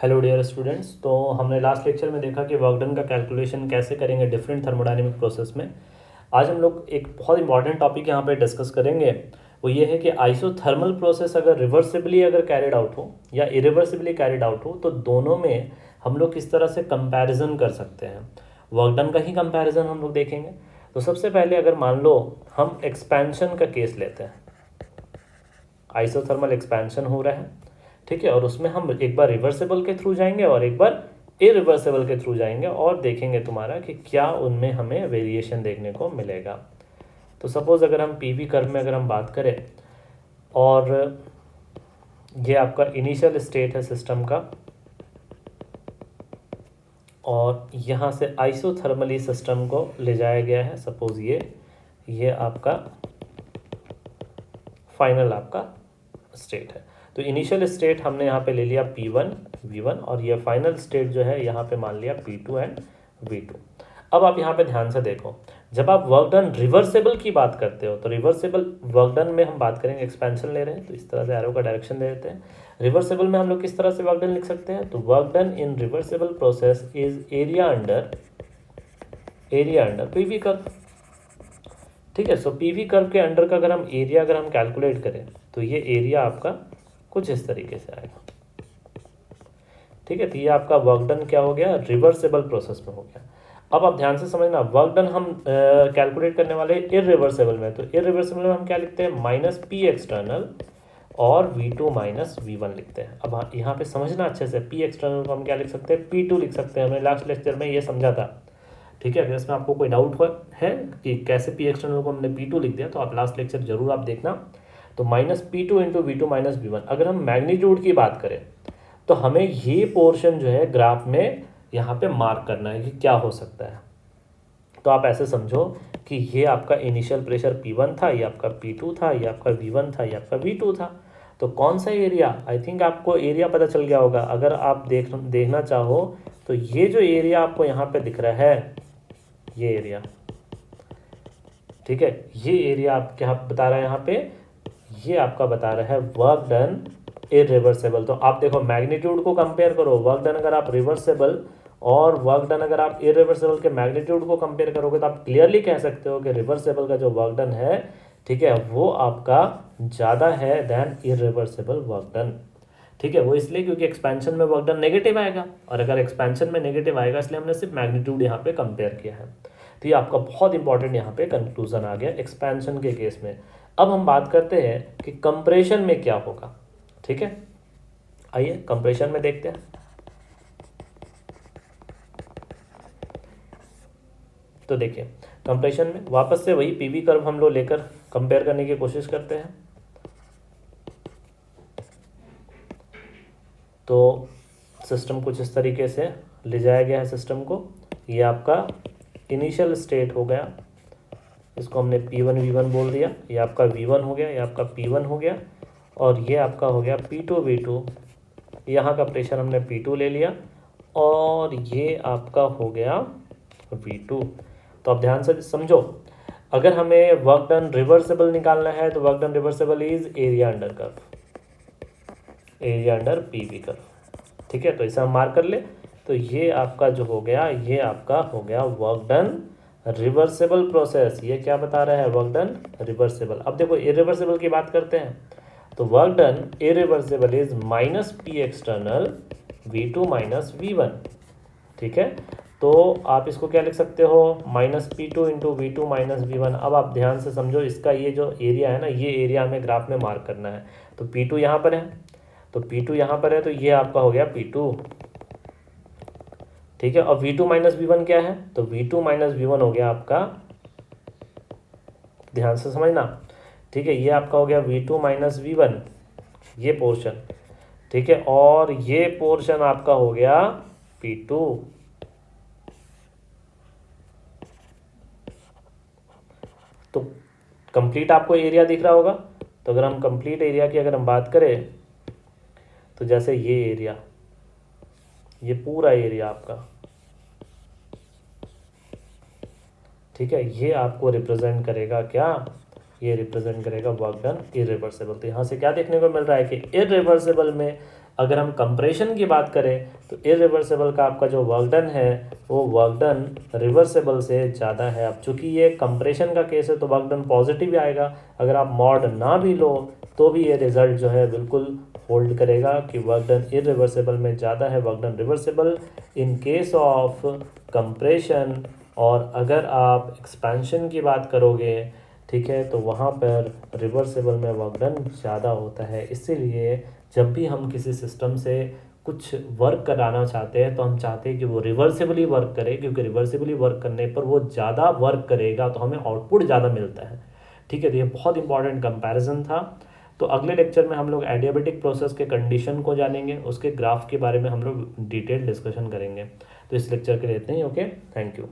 Hello dear students. तो हमने last lecture में देखा कि वर्क डन का कैलकुलेशन कैसे करेंगे डिफरेंट थर्मोडायनेमिक प्रोसेस में। आज हम लोग एक बहुत इंपॉर्टेंट टॉपिक यहाँ पे डिस्कस करेंगे। वो ये है कि आइसोथर्मल प्रोसेस अगर रिवर्सिबली अगर कैरिड आउट हो या इरिवर्सिबली कैरिड आउट हो तो दोनों में हम लोग किस तरह से कंपैरिजन कर सकते हैं। वर्क डन का ही कंपैरिजन हम लोग देखेंगे। तो सबसे पहले अगर मान लो हम एक्सपेंशन का केस लेते हैं, आइसोथर्मल एक्सपेंशन हो रहा है, ठीक है, और उसमें हम एक बार रिवर्सिबल के थ्रू जाएंगे और एक बार इरिवर्सिबल के थ्रू जाएंगे और देखेंगे तुम्हारा कि क्या उनमें हमें वेरिएशन देखने को मिलेगा। तो सपोज अगर हम पीवी कर्व में अगर हम बात करें और ये आपका इनिशियल स्टेट है सिस्टम का और यहाँ से आइसोथर्मली सिस्टम को ले जाया गया है। सपोज ये आपका फाइनल आपका स्टेट है। तो इनिशियल स्टेट हमने यहाँ पे ले लिया P1 V1 और ये फाइनल स्टेट जो है यहाँ पे मान लिया P2 एंड V2। अब आप यहाँ पे ध्यान से देखो, जब आप वर्क डन रिवर्सेबल की बात करते हो तो रिवर्सेबल वर्क डन में हम बात करेंगे, एक्सपेंशन ले रहे हैं तो इस तरह से एरो का डायरेक्शन दे देते हैं। रिवर्सेबल में हम लोग किस तरह से वर्क डन लिख सकते हैं, तो work done in reversible process is area under PV curve. ठीक है, सो पीवी कर्व के अंडर का अगर हम एरिया अगर हम कैलकुलेट करें तो ये एरिया आपका कुछ इस तरीके से आएगा। ठीक है, तो ये आपका वर्क डन क्या हो गया, रिवर्सेबल प्रोसेस में हो गया। अब आप ध्यान से समझना, वर्क डन हम कैलकुलेट करने वाले इरिवर्सेबल में, तो इरिवर्सेबल में हम क्या लिखते हैं, माइनस पी एक्सटर्नल और V2 माइनस V1 लिखते हैं। अब यहाँ पे समझना अच्छे से, पी एक्सटर्नल को हम क्या लिख सकते हैं, P2 लिख सकते हैं। हमने लास्ट लेक्चर में ये समझा था। ठीक है, अगर इसमें आपको कोई डाउट है कि कैसे पी एक्सटर्नल को हमने P2 लिख दिया तो आप लास्ट लेक्चर जरूर आप देखना। तो minus P2 into V2 minus V1। अगर हम मैग्नीट्यूड की बात करें तो हमें ये पोर्शन जो है ग्राफ में यहाँ पे मार्क करना है कि क्या हो सकता है। तो आप ऐसे समझो कि ये आपका इनिशियल प्रेशर P1 था, ये आपका P2 था, ये आपका V1 था, ये आपका V2 था। तो कौन सा एरिया, आई थिंक आपको एरिया पता चल गया होगा। अगर आप देखना चाहो तो ये जो एरिया आपको यहाँ पे दिख रहा है, ये एरिया, ठीक है, ये एरिया आप क्या बता रहा है यहाँ पे, ये आपका बता रहा है वर्क डन इरिवर्सेबल। तो आप देखो मैग्नीट्यूड को कंपेयर करो, वर्क डन अगर आप रिवर्सेबल और वर्क डन अगर आप इरिवर्सेबल के मैग्नीट्यूड को कंपेयर करोगे तो आप क्लियरली कह सकते हो कि रिवर्सेबल का जो वर्क डन है, ठीक है, वो आपका ज़्यादा है देन इरिवर्सेबल वर्क डन। ठीक है, वो इसलिए क्योंकि एक्सपेंशन में वर्क डन नेगेटिव आएगा और अगर एक्सपेंशन में नेगेटिव आएगा इसलिए हमने सिर्फ मैग्नीट्यूड यहाँ पे कंपेयर किया है। तो ये आपका बहुत इंपॉर्टेंट यहाँ पे कंक्लूजन आ गया एक्सपेंशन के केस में। अब हम बात करते हैं कि कंप्रेशन में क्या होगा। ठीक है, आइए कंप्रेशन में देखते हैं। तो देखिए कंप्रेशन में वापस से वही पीवी कर्व हम लोग लेकर कंपेयर करने की कोशिश करते हैं। तो सिस्टम कुछ इस तरीके से ले जाया गया है सिस्टम को। ये आपका इनिशियल स्टेट हो गया, इसको हमने P1 V1 बोल दिया। ये आपका V1 हो गया, ये आपका P1 हो गया और ये आपका हो गया P2 V2। यहाँ का प्रेशर हमने P2 ले लिया और ये आपका हो गया V2। तो आप ध्यान से समझो, अगर हमें वर्क डन रिवर्सेबल निकालना है तो work done reversible is area under curve, area under PV curve. ठीक है, तो इसे हम मार्क कर ले। तो ये आपका जो हो गया, ये आपका हो गया वर्क डन रिवर्सेबल प्रोसेस। ये क्या बता रहा है, वर्क डन रिवर्सेबल। अब देखो इरिवर्सेबल की बात करते हैं तो work done irreversible is minus P external V2 minus V1। ठीक है, तो आप इसको क्या लिख सकते हो, minus P2 into V2 minus V1। अब आप ध्यान से समझो, इसका ये जो एरिया है ना, ये एरिया हमें ग्राफ में मार्क करना है। तो P2 यहाँ पर है, तो P2 यहाँ पर है, तो ये आपका हो गया P2। ठीक है, और V2 माइनस V1 क्या है, तो V2 माइनस V1 हो गया आपका, ध्यान से समझना। ठीक है, ये आपका हो गया V2 माइनस V1, ये पोर्शन। ठीक है, और ये पोर्शन आपका हो गया P2। तो कंप्लीट आपको एरिया दिख रहा होगा। तो अगर हम कंप्लीट एरिया की अगर हम बात करें तो जैसे ये एरिया, ये पूरा एरिया आपका, ठीक है, ये आपको रिप्रेजेंट करेगा क्या, ये रिप्रेजेंट करेगा वर्क डन इरिवर्सेबल। तो यहाँ से क्या देखने को मिल रहा है कि इरिवर्सेबल में अगर हम कंप्रेशन की बात करें तो इरिवर्सिबल का आपका जो वर्क डन है वो वर्क डन रिवर्सिबल से ज़्यादा है। अब चूंकि ये कंप्रेशन का केस है तो वर्क डन पॉजिटिव ही आएगा, अगर आप मॉड ना भी लो तो भी ये रिजल्ट जो है बिल्कुल होल्ड करेगा कि वर्क डन इरिवर्सिबल में ज़्यादा है, work done reversible in case of compression. और अगर आप एक्सपेंशन की बात करोगे, ठीक है, तो वहाँ पर रिवर्सिबल में वर्क डन ज़्यादा होता है। इसीलिए जब भी हम किसी सिस्टम से कुछ वर्क कराना चाहते हैं तो हम चाहते हैं कि वो रिवर्सिबली वर्क करे, क्योंकि रिवर्सिबली वर्क करने पर वो ज़्यादा वर्क करेगा तो हमें आउटपुट ज़्यादा मिलता है। ठीक है, तो ये बहुत इंपॉर्टेंट कंपैरिजन था। तो अगले लेक्चर में हम लोग एडियाबेटिक प्रोसेस के कंडीशन को जानेंगे, उसके ग्राफ के बारे में हम लोग डिटेल डिस्कशन करेंगे। तो इस लेक्चर के लिए इतने ही। Okay, thank you.